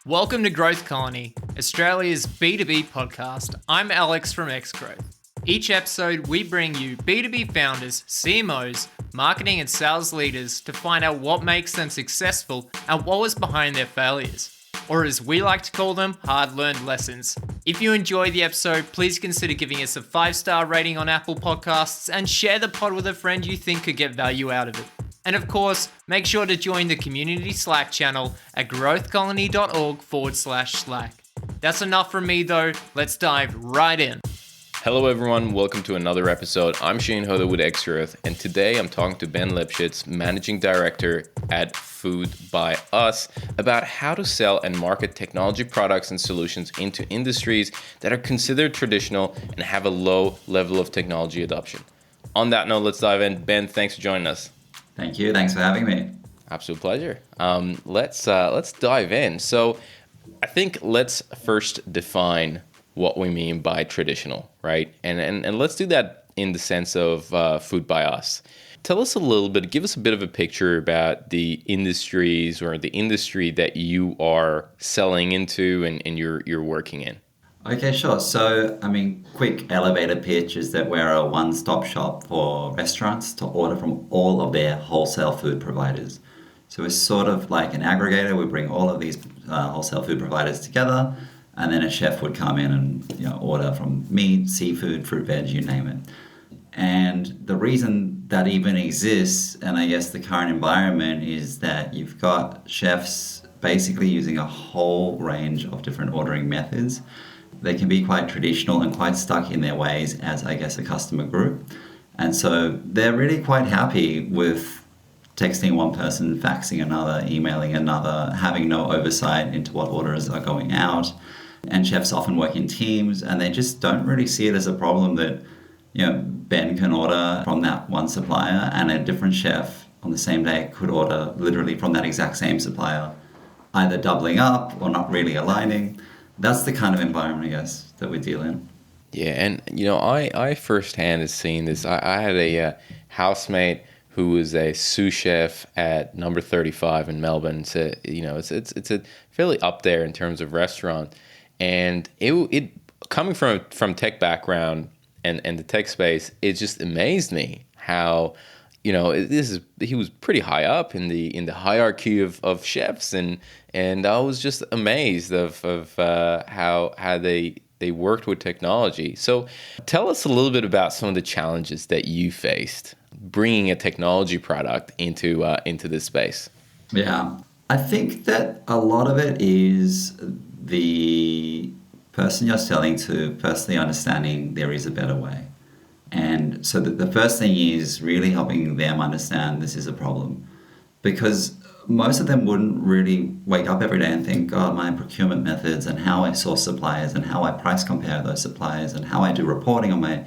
Welcome to Growth Colony, Australia's B2B podcast. I'm Alex from Xgrowth. Each episode, we bring you B2B founders, CMOs, marketing and sales leaders to find out what makes them successful and what was behind their failures, or as we like to call them, hard-learned lessons. If you enjoy the episode, please consider giving us a 5-star rating on Apple Podcasts and share the pod with a friend you think could get value out of it. And of course, make sure to join the community Slack channel at growthcolony.org/Slack. That's enough from me though, let's dive right in. Hello everyone, welcome to another episode. I'm Shahin Hoda with Xgrowth, and today I'm talking to Ben Lipschitz, Managing Director at FoodByUs, about how to sell and market technology products and solutions into industries that are considered traditional and have a low level of technology adoption. On that note, let's dive in. Ben, thanks for joining us. Thank you. Thanks for having me. Absolute pleasure. Let's dive in. So I think let's first define what we mean by traditional, right? And let's do that in the sense of FoodByUs. Tell us a little bit, give us a bit of a picture about the industries or the industry that you are selling into and you're working in. Okay, sure. So, quick elevator pitch is that we're a one-stop shop for restaurants to order from all of their wholesale food providers. So we're sort of like an aggregator. We bring all of these wholesale food providers together, and then a chef would come in and order from meat, seafood, fruit, veg, you name it. And the reason that even exists, and I guess the current environment, is that you've got chefs basically using a whole range of different ordering methods. They can be quite traditional and quite stuck in their ways as, I guess, a customer group. And so they're really quite happy with texting one person, faxing another, emailing another, having no oversight into what orders are going out. And chefs often work in teams, and they just don't really see it as a problem that, Ben can order from that one supplier and a different chef on the same day could order literally from that exact same supplier, either doubling up or not really aligning. That's the kind of environment, I guess, that we deal in. Yeah, and I firsthand have seen this. I had a housemate who was a sous chef at Number 35 in Melbourne. It's a fairly up there in terms of restaurant, and it coming from tech background and the tech space, it just amazed me how he was pretty high up in the hierarchy of chefs, and I was just amazed of how they worked with technology. So tell us a little bit about some of the challenges that you faced bringing a technology product into this space. Yeah, I think that a lot of it is the person you're selling to firstly understanding there is a better way. And so the first thing is really helping them understand this is a problem, because most of them wouldn't really wake up every day and think, God, my procurement methods and how I source suppliers and how I price compare those suppliers and how I do reporting on my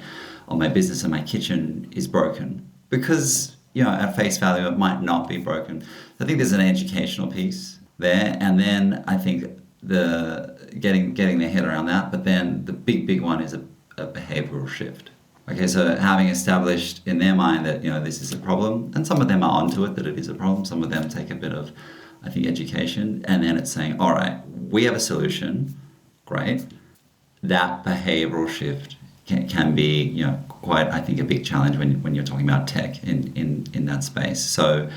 business and my kitchen is broken. Because, at face value, it might not be broken. I think there's an educational piece there. And then I think the getting their head around that. But then the big one is a behavioral shift. Okay, so having established in their mind that, this is a problem, and some of them are onto it, that it is a problem. Some of them take a bit of, I think, education. And then it's saying, all right, we have a solution. Great. That behavioral shift can be, quite, I think, a big challenge when you're talking about tech in that space. So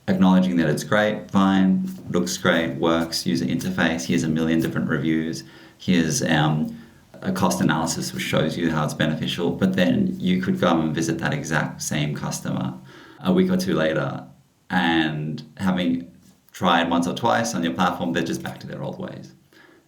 acknowledging that it's great, fine, looks great, works, user interface, here's a million different reviews, here's a cost analysis which shows you how it's beneficial, but then you could go and visit that exact same customer a week or two later, and having tried once or twice on your platform, they're just back to their old ways.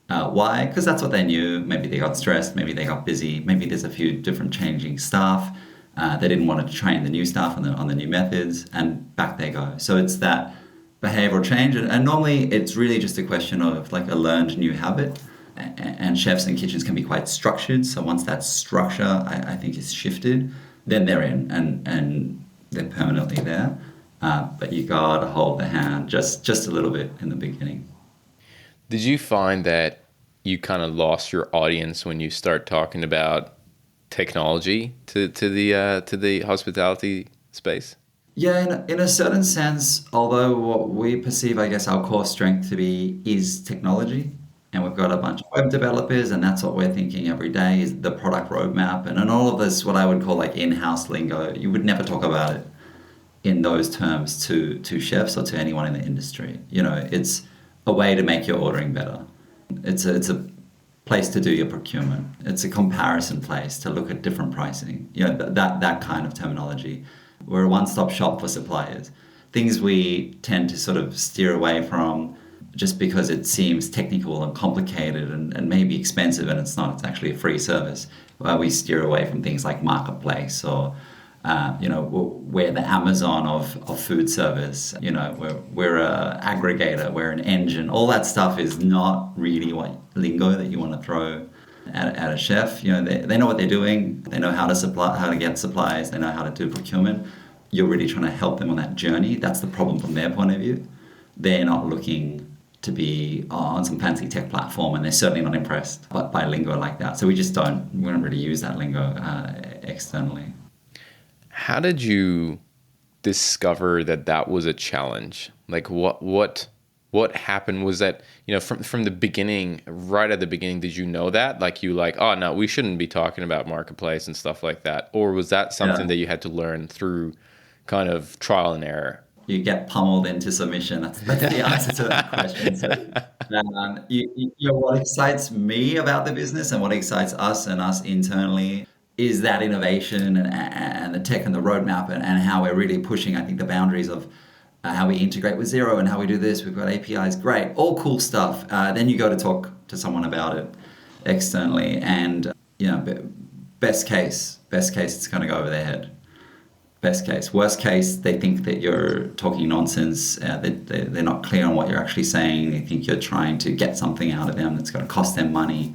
Why? Because that's what they knew. Maybe they got stressed, maybe they got busy, maybe there's a few different changing staff. They didn't want to train the new staff on the new methods, and back they go. So it's that behavioral change, and normally it's really just a question of like a learned new habit. And chefs and kitchens can be quite structured. So once that structure, I think, is shifted, then they're in and they're permanently there. But you gotta hold the hand just a little bit in the beginning. Did you find that you kind of lost your audience when you start talking about technology to the hospitality space? Yeah, in a certain sense, although what we perceive, I guess, our core strength to be is technology, And we've got a bunch of web developers, and that's what we're thinking every day is the product roadmap. And all of this, what I would call like in-house lingo, you would never talk about it in those terms to chefs or to anyone in the industry. It's a way to make your ordering better. It's a place to do your procurement. It's a comparison place to look at different pricing. That kind of terminology. We're a one-stop shop for suppliers. Things we tend to sort of steer away from just because it seems technical and complicated and maybe expensive, and it's not. It's actually a free service. We steer away from things like marketplace or we're the Amazon of food service. We're a aggregator, we're an engine. All that stuff is not really what lingo that you want to throw at a chef. They know what they're doing. They know how to get supplies. They know how to do procurement. You're really trying to help them on that journey. That's the problem from their point of view. They're not looking to be on some fancy tech platform, and they're certainly not impressed by lingo like that. So we don't really use that lingo externally. How did you discover that was a challenge? Like what happened? Was that, from the beginning, right at the beginning, did you know that? Like oh no, we shouldn't be talking about marketplace and stuff like that? Or was that something that you had to learn through kind of trial and error? You get pummeled into submission. That's the answer to that question. So, what excites me about the business and what excites us and us internally is that innovation and the tech and the roadmap and how we're really pushing, I think, the boundaries of how we integrate with Xero and how we do this. We've got APIs, great, all cool stuff. Then you go to talk to someone about it externally, and best case, it's going to go over their head. Best case. Worst case, they think that you're talking nonsense. They're not clear on what you're actually saying. They think you're trying to get something out of them that's going to cost them money.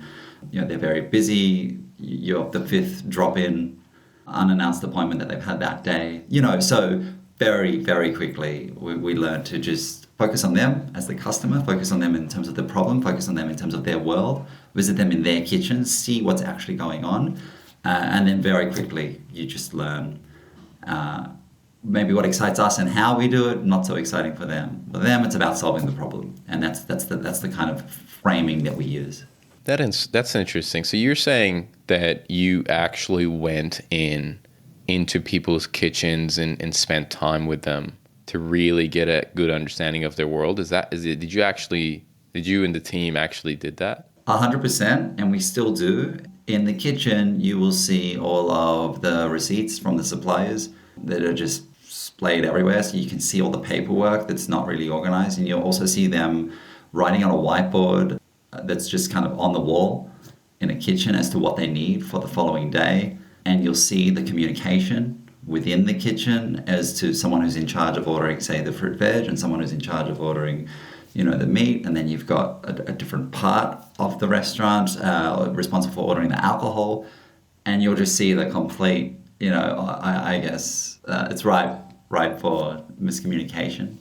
They're very busy. You're the fifth drop-in, unannounced appointment that they've had that day. So very, very quickly, we learn to just focus on them as the customer, focus on them in terms of the problem, focus on them in terms of their world, visit them in their kitchen, see what's actually going on. And then very quickly, you just learn maybe what excites us and how we do it, not so exciting for them. For them, it's about solving the problem. And that's the kind of framing that we use. That's interesting. So you're saying that you actually went into people's kitchens and spent time with them to really get a good understanding of their world. Did you and the team actually did that? 100%, and we still do. In the kitchen, you will see all of the receipts from the suppliers that are just splayed everywhere. So you can see all the paperwork that's not really organized, and you'll also see them writing on a whiteboard that's just kind of on the wall in a kitchen as to what they need for the following day. And you'll see the communication within the kitchen as to someone who's in charge of ordering, say, the fruit veg, and someone who's in charge of ordering, the meat. And then you've got a different part of the restaurant responsible for ordering the alcohol. And you'll just see the complete, I guess it's ripe for miscommunication.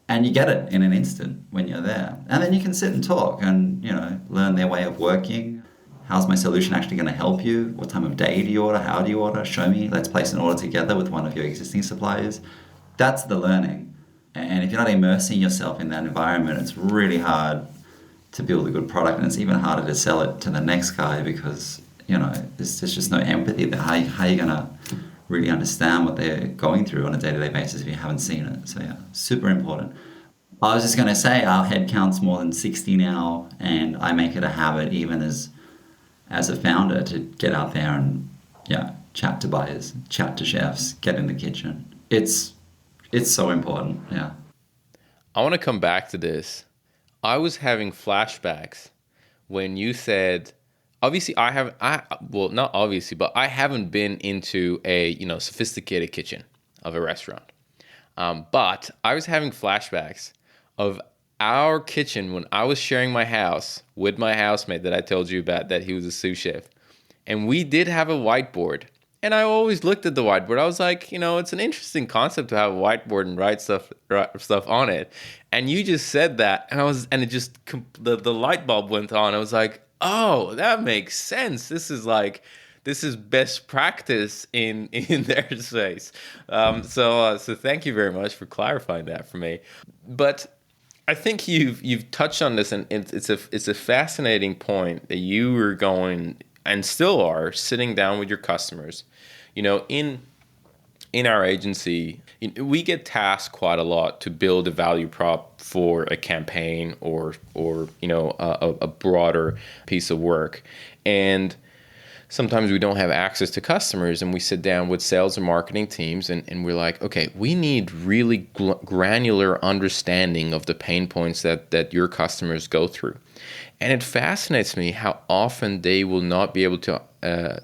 And you get it in an instant when you're there. And then you can sit and talk and, learn their way of working. How's my solution actually going to help you? What time of day do you order? How do you order? Show me. Let's place an order together with one of your existing suppliers. That's the learning. And if you're not immersing yourself in that environment, it's really hard to build a good product. And it's even harder to sell it to the next guy because, there's just no empathy there. How are you going to really understand what they're going through on a day-to-day basis if you haven't seen it? So yeah, super important. I was just going to say our head count's more than 60 now, and I make it a habit even as a founder to get out there and chat to buyers, chat to chefs, get in the kitchen. It's so important. Yeah. I want to come back to this. I was having flashbacks when you said, obviously not obviously, but I haven't been into a, sophisticated kitchen of a restaurant. But I was having flashbacks of our kitchen when I was sharing my house with my housemate that I told you about, that he was a sous chef. And we did have a whiteboard. And I always looked at the whiteboard. I was like, it's an interesting concept to have a whiteboard and write stuff on it. And you just said that, and it just the light bulb went on. I was like, oh, that makes sense. This is best practice in their space. So thank you very much for clarifying that for me. But I think you've touched on this, and it's a fascinating point that you were going and still are sitting down with your customers. In our agency, we get tasked quite a lot to build a value prop for a campaign or a broader piece of work, and sometimes we don't have access to customers, and we sit down with sales and marketing teams, and we're like, okay, we need really granular understanding of the pain points that your customers go through. And it fascinates me how often they will not be able to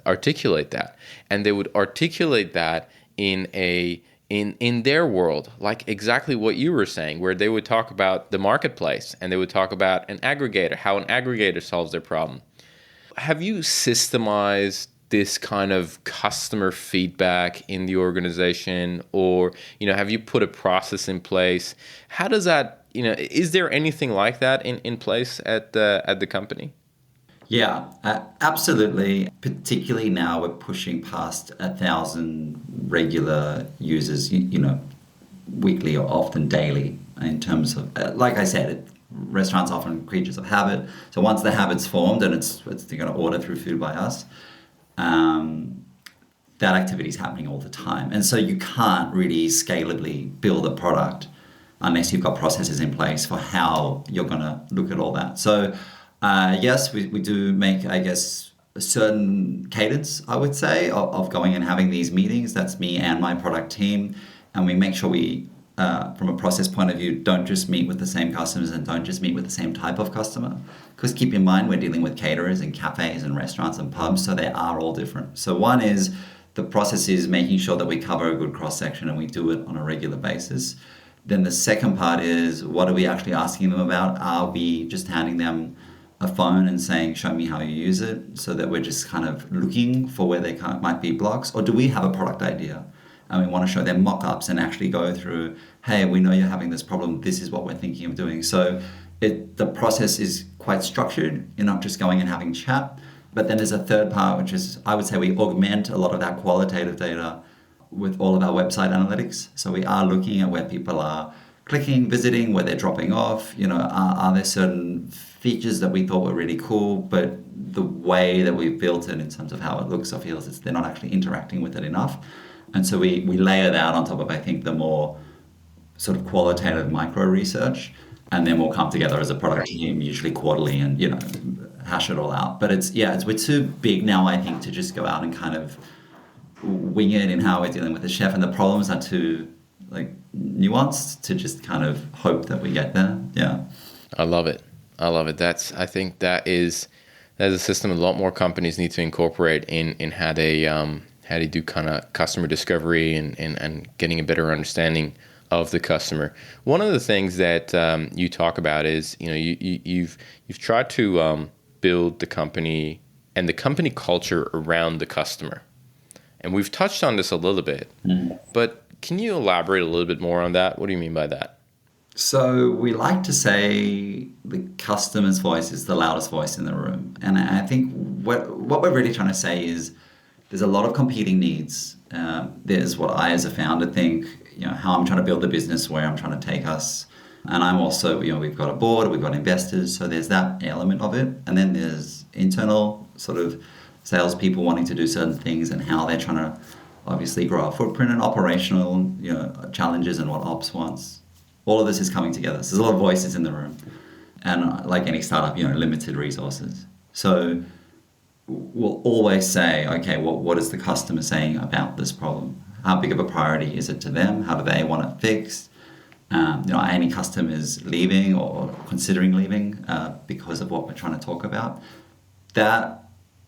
articulate that, and they would articulate that in their world, like exactly what you were saying, where they would talk about the marketplace and they would talk about an aggregator, how an aggregator solves their problem. Have you systemized this kind of customer feedback in the organization, or have you put a process in place? How does that, is there anything like that in place at the company? Yeah, absolutely. Particularly now we're pushing past 1,000 regular users, weekly or often daily, in terms of, like I said, restaurants are often creatures of habit. So once the habit's formed and they're going to order through FoodByUs, that activity is happening all the time. And so you can't really scalably build a product unless you've got processes in place for how you're going to look at all that. So yes, we do make, I guess, a certain cadence, I would say, of going and having these meetings. That's me and my product team. And we make sure we, from a process point of view, don't just meet with the same customers and don't just meet with the same type of customer. Because keep in mind, we're dealing with caterers and cafes and restaurants and pubs, so they are all different. So one is the process is making sure that we cover a good cross-section and we do it on a regular basis. Then the second part is, what are we actually asking them about? Are we just handing them a phone and saying, show me how you use it, so that we're just kind of looking for where there might be blocks? Or do we have a product idea and we want to show them mock-ups and actually go through, hey, we know you're having this problem, this is what we're thinking of doing. So the process is quite structured. You're not just going and having chat. But then there's a third part, which is, I would say, we augment a lot of that qualitative data with all of our website analytics. So we are looking at where people are clicking, visiting, where they're dropping off. Are there certain features that we thought were really cool, but the way that we've built it in terms of how it looks or feels, they're not actually interacting with it enough. And so we layer that on top of, I think, the more sort of qualitative micro research, and then we'll come together as a product team, usually quarterly, and hash it all out. But we're too big now, I think, to just go out and kind of wing it in how we're dealing with the chef, and the problems are too nuanced to just kind of hope that we get there. Yeah, I love it. I think that is a system a lot more companies need to incorporate in how they do kind of customer discovery and getting a better understanding of the customer. One of the things that you talk about is you've tried to build the company and the company culture around the customer, and we've touched on this a little bit, but can you elaborate a little bit more on that? What do you mean by that? So we like to say the customer's voice is the loudest voice in the room. And I think what we're really trying to say is there's a lot of competing needs. There's what I as a founder think, how I'm trying to build the business, where I'm trying to take us. And I'm also, we've got a board, we've got investors. So there's that element of it. And then there's internal sort of salespeople wanting to do certain things and how they're trying to obviously grow our footprint and operational challenges and what ops wants. All of this is coming together. So there's a lot of voices in the room. And like any startup, limited resources. So we'll always say, okay, what is the customer saying about this problem? How big of a priority is it to them? How do they want it fixed? Are any customers leaving or considering leaving because of what we're trying to talk about? That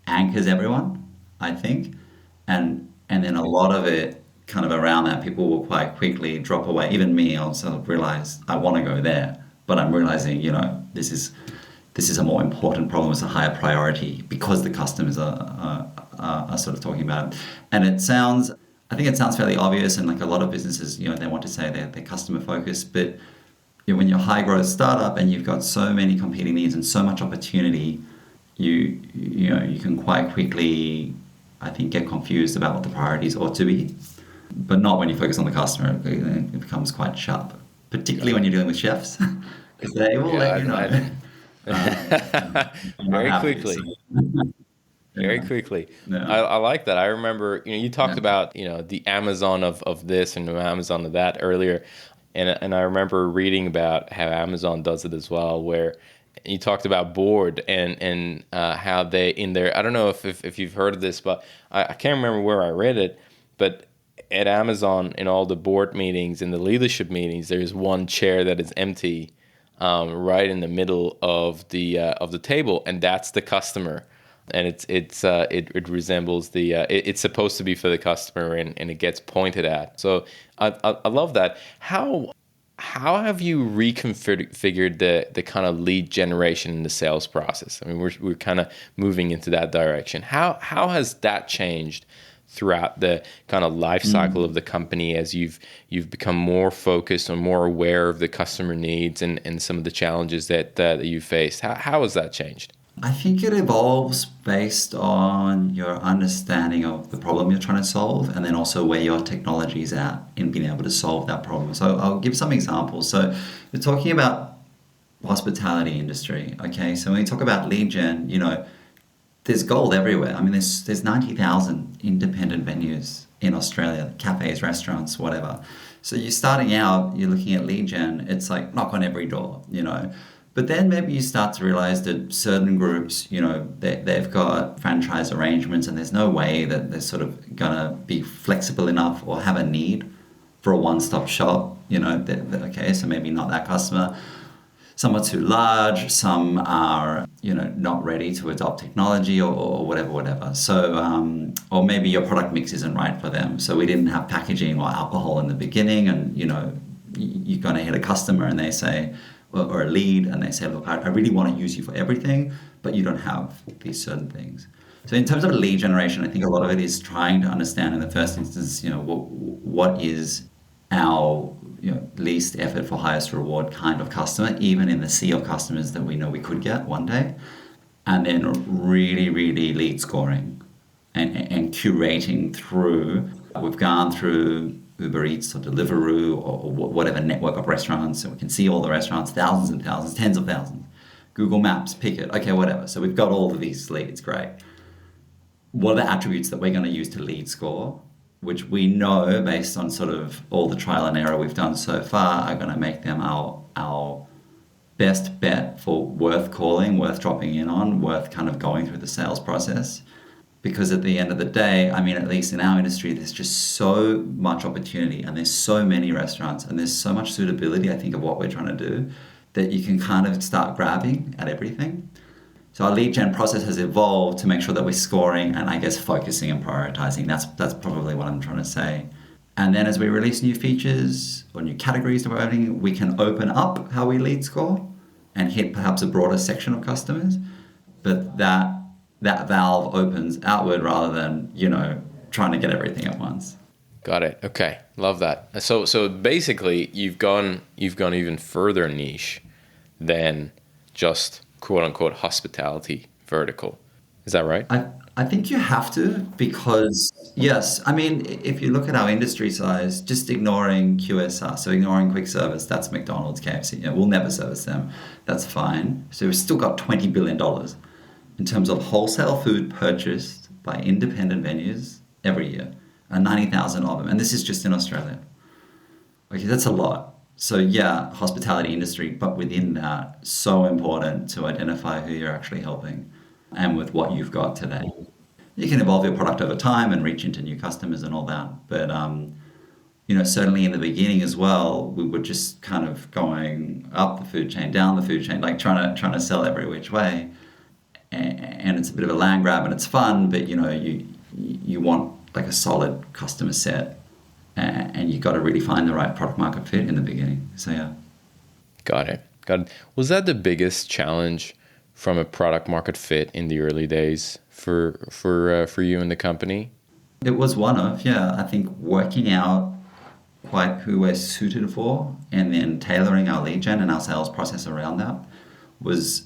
anchors everyone, I think. And then a lot of it kind of around that, people will quite quickly drop away. Even me, I'll sort of realize I want to go there, but I'm realizing, this is a more important problem, it's a higher priority because the customers are sort of talking about it. And I think it sounds fairly obvious, and like a lot of businesses, they want to say they're customer focused, but when you're a high growth startup and you've got so many competing needs and so much opportunity, you can quite quickly, I think, get confused about what the priorities ought to be. But not when you focus on the customer. It becomes quite sharp, particularly when you're dealing with chefs, They will let you know. I'm not Very happy. So, quickly. Very yeah, quickly. yeah, I like that. I remember, you yeah. talked about, the Amazon of this and the Amazon of that earlier. And I remember reading about how Amazon does it as well, where you talked about board and how they in there. I don't know if you've heard of this, but I can't remember where I read it, but at Amazon in all the board meetings and the leadership meetings, there's one chair that is empty, right in the middle of the table, and that's the customer, and it resembles it's supposed to be for the customer, and it gets pointed at. So I love that. How have you reconfigured the kind of lead generation in the sales process? I mean, we're kind of moving into that direction. How has that changed throughout the kind of life cycle of the company as you've become more focused and more aware of the customer needs and some of the challenges that you faced? How has that changed? I think it evolves based on your understanding of the problem you're trying to solve, and then also where your technology is at in being able to solve that problem. So I'll give some examples. So we're talking about hospitality industry. Okay, so when we talk about lead gen, there's gold everywhere. I mean, there's 90,000 independent venues in Australia, cafes, restaurants, whatever. So you're starting out, you're looking at lead gen, it's like knock on every door. But then maybe you start to realize that certain groups, they've got franchise arrangements, and there's no way that they're sort of gonna be flexible enough or have a need for a one-stop shop. Okay, so maybe not that customer. Some are too large, some are, not ready to adopt technology or whatever. So, or maybe your product mix isn't right for them. So we didn't have packaging or alcohol in the beginning, and, you're going to hit a customer and they say, or a lead, and they say, look, I really want to use you for everything, but you don't have these certain things. So in terms of lead generation, I think a lot of it is trying to understand in the first instance, what is our least effort for highest reward kind of customer, even in the sea of customers that we know we could get one day, and then really, really lead scoring and curating through. We've gone through Uber Eats or Deliveroo or whatever network of restaurants, and we can see all the restaurants, thousands and thousands, tens of thousands. Google Maps, pick it, okay, whatever. So we've got all of these leads, great. What are the attributes that we're going to use to lead score, which we know based on sort of all the trial and error we've done so far are going to make them our best bet for worth calling, worth dropping in on, worth kind of going through the sales process. Because at the end of the day, I mean, at least in our industry, there's just so much opportunity, and there's so many restaurants, and there's so much suitability, I think, of what we're trying to do, that you can kind of start grabbing at everything. So our lead gen process has evolved to make sure that we're scoring and, I guess, focusing and prioritizing. That's probably what I'm trying to say. And then as we release new features or new categories that we're opening, we can open up how we lead score and hit perhaps a broader section of customers. But that valve opens outward rather than, trying to get everything at once. Got it. Okay. Love that. So basically you've gone even further niche than just quote unquote hospitality vertical. Is that right? I think you have to, because yes, I mean, if you look at our industry size, just ignoring QSR, so ignoring quick service, that's McDonald's, KFC, we'll never service them. That's fine. So we've still got $20 billion in terms of wholesale food purchased by independent venues every year, and 90,000 of them. And this is just in Australia. Okay, that's a lot. So yeah, hospitality industry, but within that, so important to identify who you're actually helping and with what you've got today. You can evolve your product over time and reach into new customers and all that. But, certainly in the beginning as well, we were just kind of going up the food chain, down the food chain, like trying to sell every which way. And it's a bit of a land grab, and it's fun, but you want like a solid customer set, and you got to really find the right product market fit in the beginning. So yeah. Got it. Was that the biggest challenge from a product market fit in the early days for you and the company? It was I think working out quite who we're suited for, and then tailoring our lead gen and our sales process around that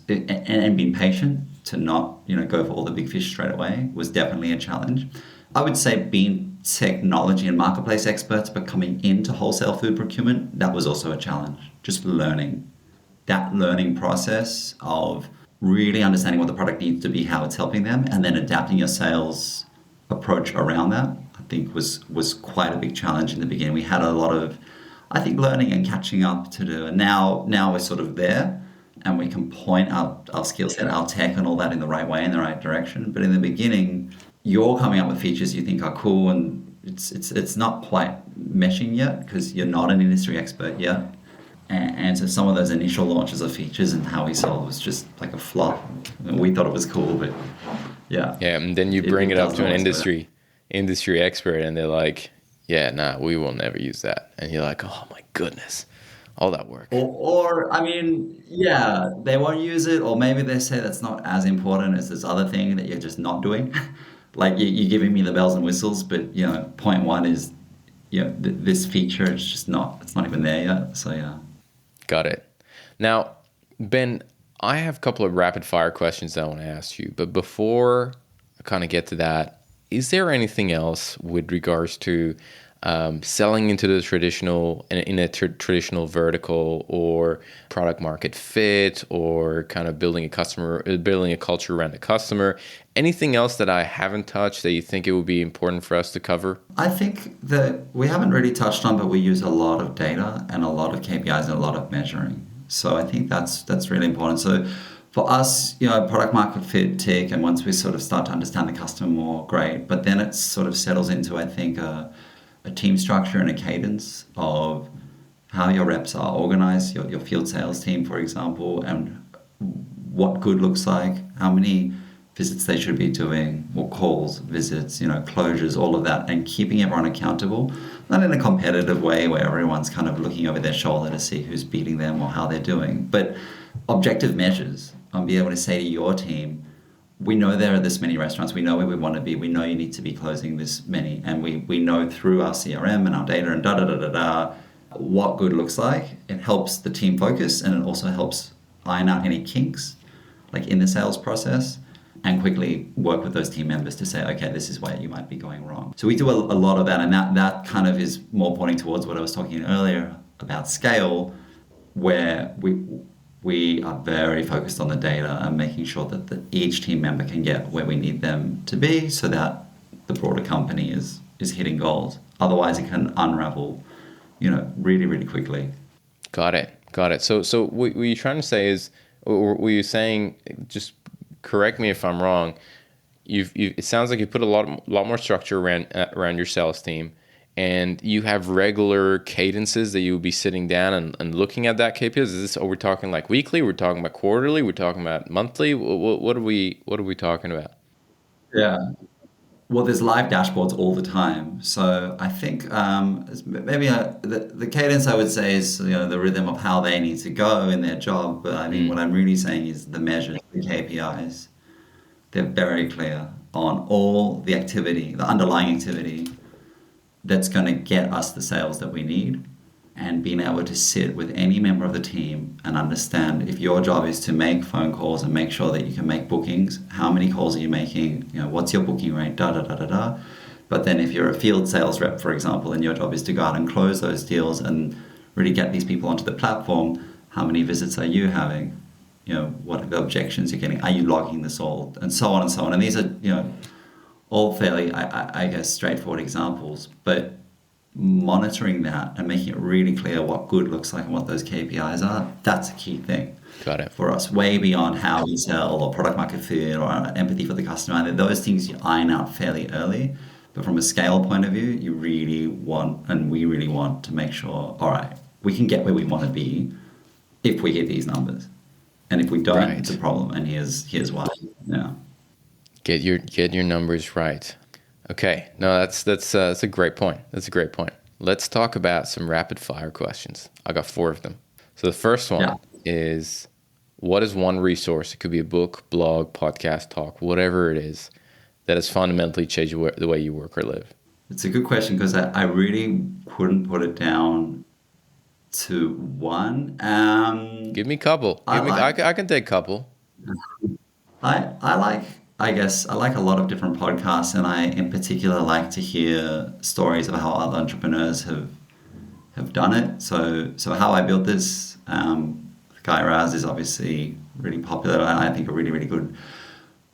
and being patient to not, go for all the big fish straight away was definitely a challenge. I would say being technology and marketplace experts, but coming into wholesale food procurement, that was also a challenge. Just learning that learning process of really understanding what the product needs to be, how it's helping them, and then adapting your sales approach around that, I think was quite a big challenge in the beginning. We had a lot of, I think, learning and catching up to do. And now we're sort of there, and we can point our skill set, our tech and all that in the right way, in the right direction. But in the beginning, you're coming up with features you think are cool, and it's not quite meshing yet because you're not an industry expert yet. And so some of those initial launches of features and how we sold was just like a flop. And we thought it was cool, but yeah. Yeah, and then you bring it up to an industry expert, and they're like, "Yeah, nah, we will never use that." And you're like, "Oh my goodness, all that work." Or I mean, yeah, they won't use it, or maybe they say that's not as important as this other thing that you're just not doing. Like you're giving me the bells and whistles, but point one is, this feature is just it's not even there yet. So yeah. Got it. Now, Ben, I have a couple of rapid fire questions that I want to ask you, but before I kind of get to that, is there anything else with regards to selling into the traditional traditional vertical, or product market fit, or kind of building a culture around the customer? Anything else that I haven't touched that you think it would be important for us to cover? I think that we haven't really touched on, but we use a lot of data and a lot of KPIs and a lot of measuring. So I think that's really important. So for us, product market fit, tick, and once we sort of start to understand the customer more, great. But then it sort of settles into, I think, a team structure and a cadence of how your reps are organized, your field sales team, for example, and what good looks like, how many visits they should be doing, what calls, visits, closures, all of that, and keeping everyone accountable, not in a competitive way where everyone's kind of looking over their shoulder to see who's beating them or how they're doing, but objective measures and be able to say to your team, we know there are this many restaurants, we know where we want to be, we know you need to be closing this many, and we know through our CRM and our data and da-da-da-da-da what good looks like. It helps the team focus, and it also helps iron out any kinks like in the sales process, and quickly work with those team members to say, okay, this is where you might be going wrong. So we do a lot of that, and that kind of is more pointing towards what I was talking earlier about scale, where we are very focused on the data and making sure that each team member can get where we need them to be so that the broader company is hitting goals. Otherwise, it can unravel, really, really quickly. Got it. So what you're trying to say is, or were you saying, just correct me if I'm wrong, it sounds like you put a lot more structure around your sales team, and you have regular cadences that you would be sitting down and looking at that KPIs. Are we talking like weekly? We're talking about quarterly? We're talking about monthly? What are we talking about? Yeah. Well, there's live dashboards all the time. So I think maybe the cadence I would say is the rhythm of how they need to go in their job. But I mean, what I'm really saying is the measures, the KPIs. They're very clear on all the activity, the underlying activity that's going to get us the sales that we need, and being able to sit with any member of the team and understand, if your job is to make phone calls and make sure that you can make bookings, how many calls are you making, what's your booking rate, da-da-da-da-da. But then if you're a field sales rep, for example, and your job is to go out and close those deals and really get these people onto the platform, how many visits are you having? What are the objections you're getting? Are you logging this all? And so on and so on. And these are, all fairly, I guess, straightforward examples, but monitoring that and making it really clear what good looks like and what those KPIs are, that's a key thing. Got it. For us, way beyond how we sell or product market fit or empathy for the customer. Those things you iron out fairly early, but from a scale point of view, you really want, and we really want to make sure, all right, we can get where we want to be if we hit these numbers. And if we don't, right, it's a problem, and here's why. Yeah. Get your numbers right. Okay, no, that's a great point. That's a great point. Let's talk about some rapid fire questions. I got 4 of them. So the first one is, what is one resource? It could be a book, blog, podcast, talk, whatever it is, that has fundamentally changed the way you work or live. It's a good question, because I really couldn't put it down to one. Give me a couple. I can take a couple. I guess I like a lot of different podcasts, and I in particular like to hear stories of how other entrepreneurs have done it. So How I Built This, Guy Raz is obviously really popular. I think a really, really good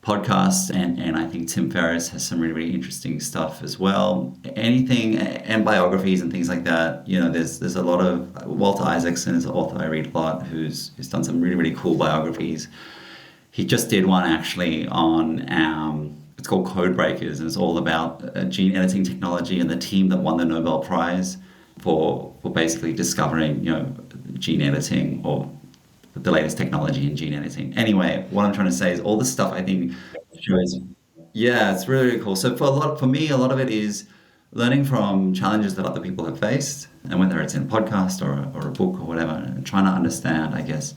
podcast. And I think Tim Ferriss has some really, really interesting stuff as well. Anything, and biographies and things like that. There's a lot of, Walter Isaacson is an author I read a lot who's done some really, really cool biographies. He just did one actually on, it's called Code Breakers, and it's all about gene editing technology and the team that won the Nobel Prize for basically discovering, gene editing or the latest technology in gene editing. Anyway, what I'm trying to say is all this stuff I think shows, yeah, it's really, really cool. So for me, a lot of it is learning from challenges that other people have faced, and whether it's in a podcast or a book or whatever, and trying to understand, I guess,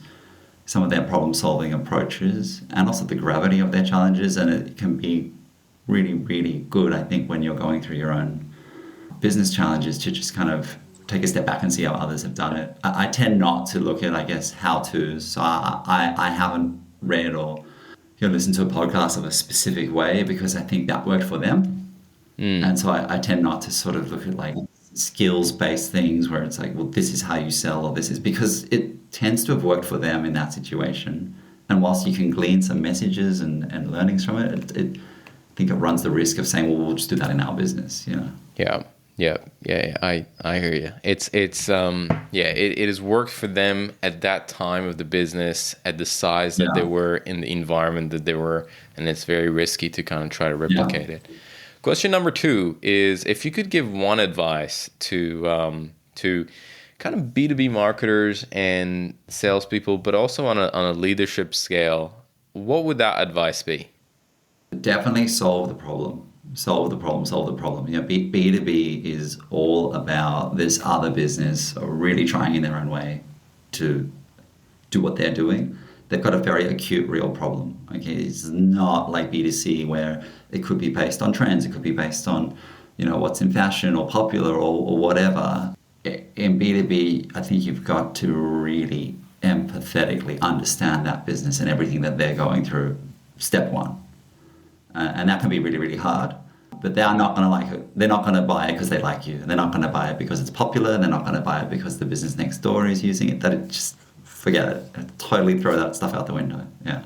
some of their problem-solving approaches and also the gravity of their challenges. And it can be really, really good, I think, when you're going through your own business challenges to just kind of take a step back and see how others have done it. I tend not to look at, I guess, how-tos. So I haven't read or listened to a podcast of a specific way because I think that worked for them. And so I tend not to sort of look at like skills-based things where it's like, well, this is how you sell, or this is, because it tends to have worked for them in that situation. And whilst you can glean some messages and learnings from it, I think it runs the risk of saying, well, we'll just do that in our business, Yeah. I hear you. It has worked for them at that time of the business, at the size that they were, in the environment that they were, and it's very risky to kind of try to replicate it. Question number 2 is, if you could give one advice to kind of B2B marketers and salespeople, but also on a leadership scale, what would that advice be? Definitely solve the problem. Solve the problem. B2B is all about this other business really trying in their own way to do what they're doing. They've got a very acute, real problem. Okay, it's not like B2C where it could be based on trends. It could be based on, what's in fashion or popular or whatever. In B2B, I think you've got to really empathetically understand that business and everything that they're going through. Step one. And that can be really, really hard. But they are not going to like it. They're not going to buy it because they like you. They're not going to buy it because it's popular. They're not going to buy it because the business next door is using it. Just forget it. Totally throw that stuff out the window. Yeah.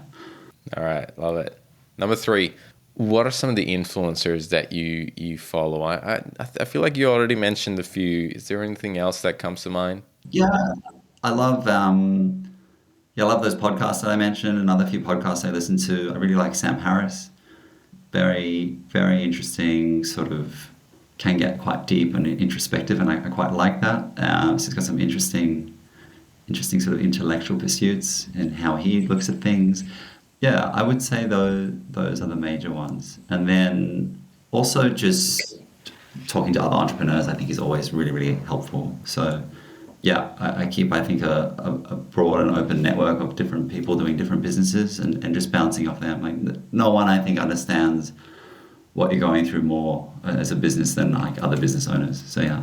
All right. Love it. Number 3, what are some of the influencers that you follow? I feel like you already mentioned a few. Is there anything else that comes to mind? Yeah. I love those podcasts that I mentioned. Another few podcasts I listen to. I really like Sam Harris. Very, very interesting, sort of can get quite deep and introspective, and I quite like that. So he's got some interesting sort of intellectual pursuits and how he looks at things. Yeah, I would say those are the major ones. And then also just talking to other entrepreneurs, I think, is always really, really helpful. So yeah, I keep, I think, a broad and open network of different people doing different businesses and just bouncing off them. Like, no one, I think, understands what you're going through more as a business than like other business owners. So yeah.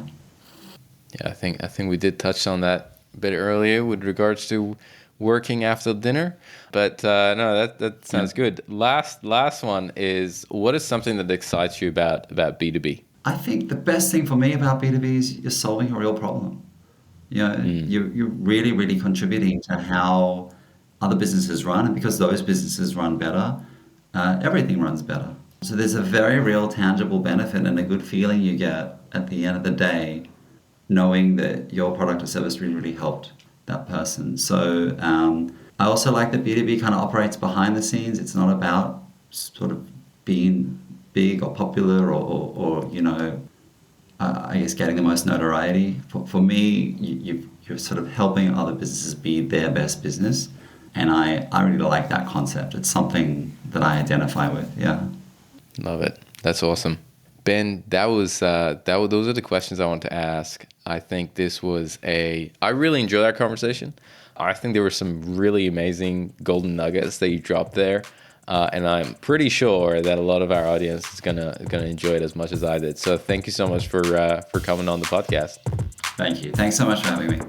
Yeah, I think we did touch on that a bit earlier with regards to working after dinner, but no, that sounds good. Last one is, what is something that excites you about B2B? I think the best thing for me about B2B is you're solving a real problem. You're really, really contributing to how other businesses run, and because those businesses run better, everything runs better. So there's a very real, tangible benefit and a good feeling you get at the end of the day, knowing that your product or service really, really helped that person. So I also like that B2B kind of operates behind the scenes. It's not about sort of being big or popular or I guess getting the most notoriety. For me, you're sort of helping other businesses be their best business, and I really like that concept. It's something that I identify with. Yeah, love it. That's awesome, Ben. Those are the questions I want to ask. I think I really enjoyed our conversation. I think there were some really amazing golden nuggets that you dropped there. And I'm pretty sure that a lot of our audience is gonna enjoy it as much as I did. So thank you so much for coming on the podcast. Thank you. Thanks so much for having me.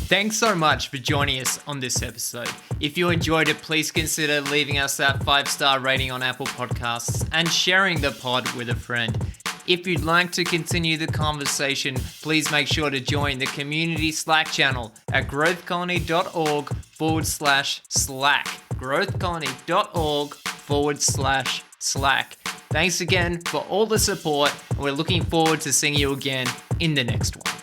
Thanks so much for joining us on this episode. If you enjoyed it, please consider leaving us that 5-star rating on Apple Podcasts and sharing the pod with a friend. If you'd like to continue the conversation, please make sure to join the community Slack channel at growthcolony.org/Slack. growthcolony.org/Slack. Thanks again for all the support, and we're looking forward to seeing you again in the next one.